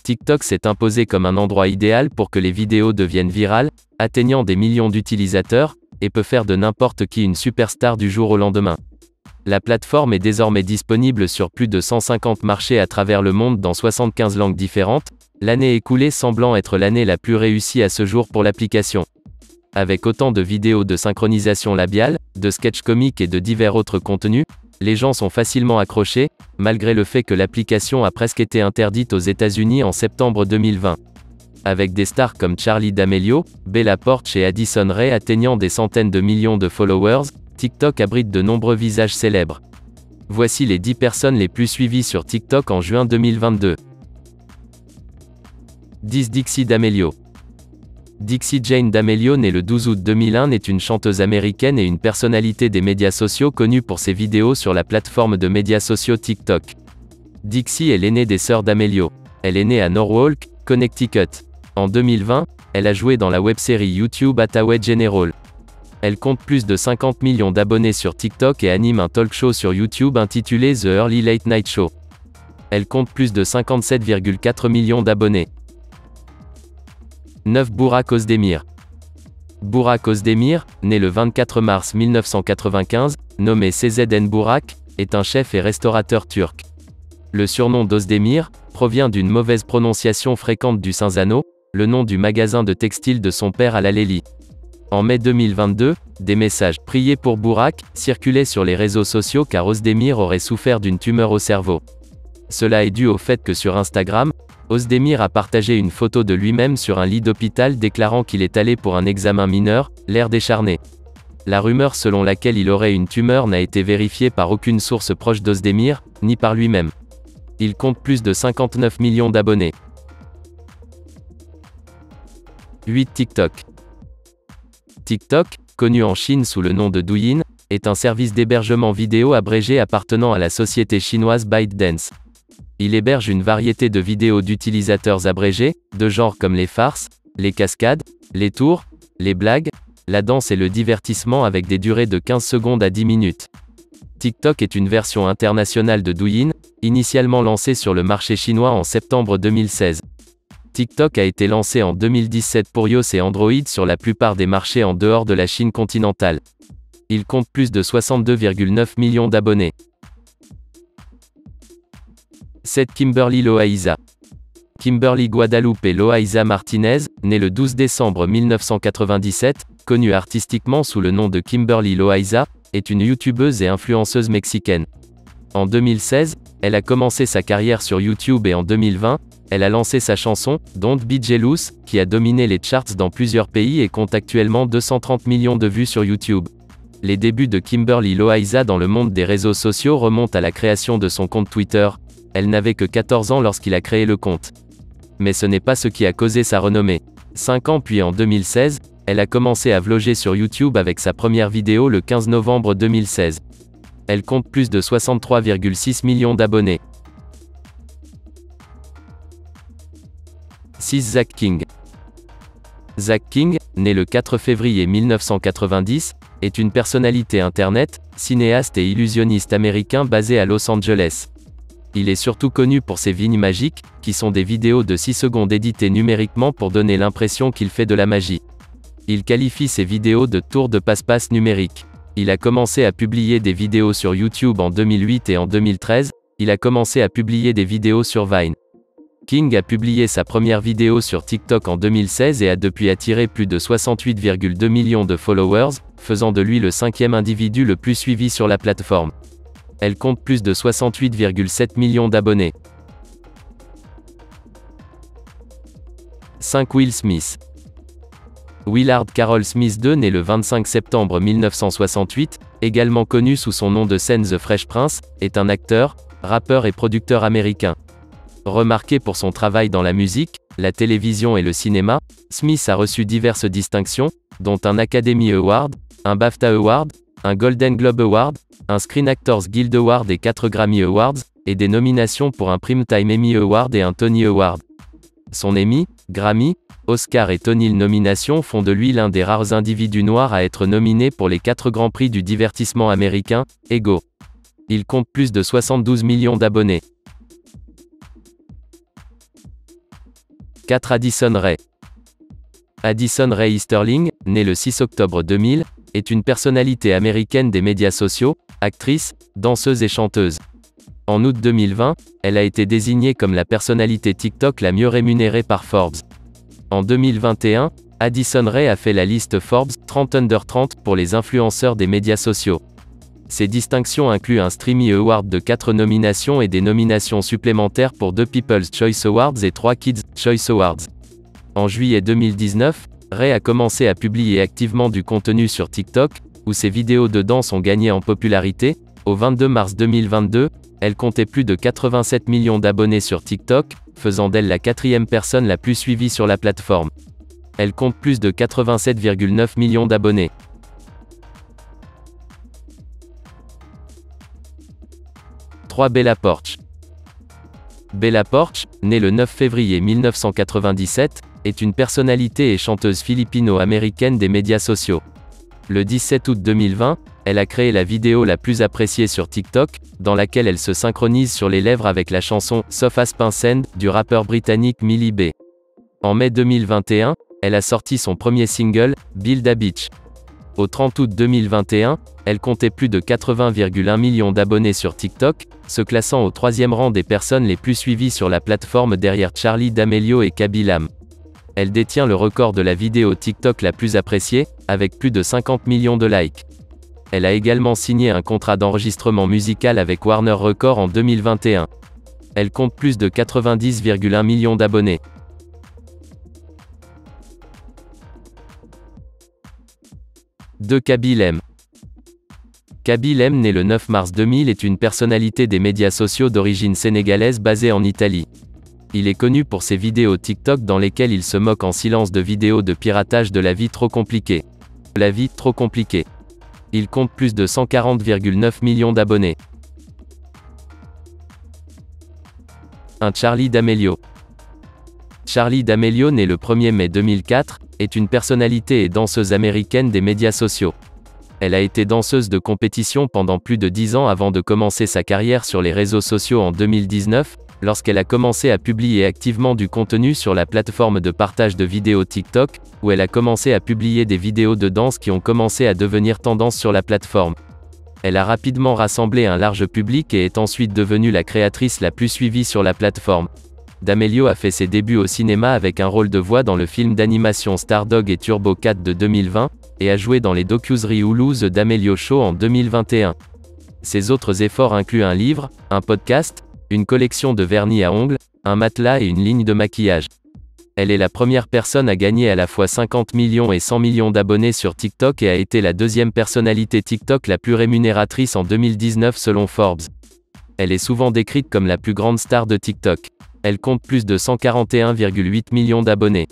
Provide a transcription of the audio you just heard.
TikTok s'est imposé comme un endroit idéal pour que les vidéos deviennent virales, atteignant des millions d'utilisateurs, et peut faire de n'importe qui une superstar du jour au lendemain. La plateforme est désormais disponible sur plus de 150 marchés à travers le monde dans 75 langues différentes, l'année écoulée semblant être l'année la plus réussie à ce jour pour l'application. Avec autant de vidéos de synchronisation labiale, de sketchs comiques et de divers autres contenus, les gens sont facilement accrochés, malgré le fait que l'application a presque été interdite aux États-Unis en septembre 2020. Avec des stars comme Charli D'Amelio, Bella Poarch et Addison Rae atteignant des centaines de millions de followers, TikTok abrite de nombreux visages célèbres. Voici les 10 personnes les plus suivies sur TikTok en juin 2022. 10. Dixie D'Amelio. Dixie Jane D'Amelio, née le 12 août 2001, est une chanteuse américaine et une personnalité des médias sociaux connue pour ses vidéos sur la plateforme de médias sociaux TikTok. Dixie est l'aînée des sœurs D'Amelio. Elle est née à Norwalk, Connecticut. En 2020, elle a joué dans la web-série YouTube Hathaway General. Elle compte plus de 50 millions d'abonnés sur TikTok et anime un talk show sur YouTube intitulé The Early Late Night Show. Elle compte plus de 57,4 millions d'abonnés. 9. Burak Özdemir. Burak Özdemir, né le 24 mars 1995, nommé CZN Burak, est un chef et restaurateur turc. Le surnom d'Özdemir provient d'une mauvaise prononciation fréquente du Cinzano, le nom du magasin de textile de son père à l'Aleli. En mai 2022, des messages « Priez pour Burak » circulaient sur les réseaux sociaux car Özdemir aurait souffert d'une tumeur au cerveau. Cela est dû au fait que sur Instagram, Özdemir a partagé une photo de lui-même sur un lit d'hôpital déclarant qu'il est allé pour un examen mineur, l'air décharné. La rumeur selon laquelle il aurait une tumeur n'a été vérifiée par aucune source proche d'Özdemir, ni par lui-même. Il compte plus de 59 millions d'abonnés. 8. TikTok. TikTok, connu en Chine sous le nom de Douyin, est un service d'hébergement vidéo abrégé appartenant à la société chinoise ByteDance. Il héberge une variété de vidéos d'utilisateurs abrégés, de genres comme les farces, les cascades, les tours, les blagues, la danse et le divertissement avec des durées de 15 secondes à 10 minutes. TikTok est une version internationale de Douyin, initialement lancée sur le marché chinois en septembre 2016. TikTok a été lancé en 2017 pour iOS et Android sur la plupart des marchés en dehors de la Chine continentale. Il compte plus de 62,9 millions d'abonnés. 7. Kimberly Loaiza. Kimberly Guadalupe Loaiza Martinez, née le 12 décembre 1997, connue artistiquement sous le nom de Kimberly Loaiza, est une youtubeuse et influenceuse mexicaine. En 2016, elle a commencé sa carrière sur YouTube et en 2020, elle a lancé sa chanson « Don't Be Jealous » qui a dominé les charts dans plusieurs pays et compte actuellement 230 millions de vues sur YouTube. Les débuts de Kimberly Loaiza dans le monde des réseaux sociaux remontent à la création de son compte Twitter. Elle n'avait que 14 ans lorsqu'il a créé le compte. Mais ce n'est pas ce qui a causé sa renommée. 5 ans puis en 2016, elle a commencé à vlogger sur YouTube avec sa première vidéo le 15 novembre 2016. Elle compte plus de 63,6 millions d'abonnés. 6. Zach King. Zach King, né le 4 février 1990, est une personnalité internet, cinéaste et illusionniste américain basé à Los Angeles. Il est surtout connu pour ses vignes magiques, qui sont des vidéos de 6 secondes éditées numériquement pour donner l'impression qu'il fait de la magie. Il qualifie ses vidéos de tours de passe-passe numériques. Il a commencé à publier des vidéos sur YouTube en 2008 et en 2013, il a commencé à publier des vidéos sur Vine. King a publié sa première vidéo sur TikTok en 2016 et a depuis attiré plus de 68,2 millions de followers, faisant de lui le 5e individu le plus suivi sur la plateforme. Elle compte plus de 68,7 millions d'abonnés. 5. Will Smith. Willard Carroll Smith II, né le 25 septembre 1968, également connu sous son nom de scène The Fresh Prince, est un acteur, rappeur et producteur américain. Remarqué pour son travail dans la musique, la télévision et le cinéma, Smith a reçu diverses distinctions, dont un Academy Award, un BAFTA Award, un Golden Globe Award, un Screen Actors Guild Award et 4 Grammy Awards, et des nominations pour un Primetime Emmy Award et un Tony Award. Son Emmy, Grammy, Oscar et Tony nominations font de lui l'un des rares individus noirs à être nominé pour les 4 grands prix du divertissement américain, égaux. Il compte plus de 72 millions d'abonnés. 4. Addison Rae. Addison Rae Easterling, née le 6 octobre 2000, est une personnalité américaine des médias sociaux, actrice, danseuse et chanteuse. En août 2020, elle a été désignée comme la personnalité TikTok la mieux rémunérée par Forbes. En 2021, Addison Rae a fait la liste Forbes 30 Under 30 pour les influenceurs des médias sociaux. Ces distinctions incluent un Streamy Award de 4 nominations et des nominations supplémentaires pour 2 People's Choice Awards et 3 Kids' Choice Awards. En juillet 2019, Rae a commencé à publier activement du contenu sur TikTok, où ses vidéos de danse ont gagné en popularité. Au 22 mars 2022, elle comptait plus de 87 millions d'abonnés sur TikTok, faisant d'elle la 4e personne la plus suivie sur la plateforme. Elle compte plus de 87,9 millions d'abonnés. 3. Bella Poarch. Bella Poarch, née le 9 février 1997, est une personnalité et chanteuse philippino-américaine des médias sociaux. Le 17 août 2020, elle a créé la vidéo la plus appréciée sur TikTok, dans laquelle elle se synchronise sur les lèvres avec la chanson « Soft as Pin Sand » du rappeur britannique Millie B. En mai 2021, elle a sorti son premier single, « Build a Beach ». Au 30 août 2021, elle comptait plus de 80,1 millions d'abonnés sur TikTok, se classant au 3e rang des personnes les plus suivies sur la plateforme derrière Charli D'Amelio et Khaby Lame. Elle détient le record de la vidéo TikTok la plus appréciée, avec plus de 50 millions de likes. Elle a également signé un contrat d'enregistrement musical avec Warner Records en 2021. Elle compte plus de 90,1 millions d'abonnés. 2. Khaby Lame. Khaby Lame, né le 9 mars 2000, est une personnalité des médias sociaux d'origine sénégalaise basée en Italie. Il est connu pour ses vidéos TikTok dans lesquelles il se moque en silence de vidéos de piratage de La vie trop compliquée. La vie trop compliquée. Il compte plus de 140,9 millions d'abonnés. 1. Charli D'Amelio. Charli D'Amelio, né le 1er mai 2004, est une personnalité et danseuse américaine des médias sociaux. Elle a été danseuse de compétition pendant plus de 10 ans avant de commencer sa carrière sur les réseaux sociaux en 2019, lorsqu'elle a commencé à publier activement du contenu sur la plateforme de partage de vidéos TikTok, où elle a commencé à publier des vidéos de danse qui ont commencé à devenir tendance sur la plateforme. Elle a rapidement rassemblé un large public et est ensuite devenue la créatrice la plus suivie sur la plateforme. D'Amelio a fait ses débuts au cinéma avec un rôle de voix dans le film d'animation Stardog et Turbo 4 de 2020, et a joué dans les docuseries Hulu The D'Amelio Show en 2021. Ses autres efforts incluent un livre, un podcast, une collection de vernis à ongles, un matelas et une ligne de maquillage. Elle est la première personne à gagner à la fois 50 millions et 100 millions d'abonnés sur TikTok et a été la 2e personnalité TikTok la plus rémunératrice en 2019 selon Forbes. Elle est souvent décrite comme la plus grande star de TikTok. Elle compte plus de 141,8 millions d'abonnés.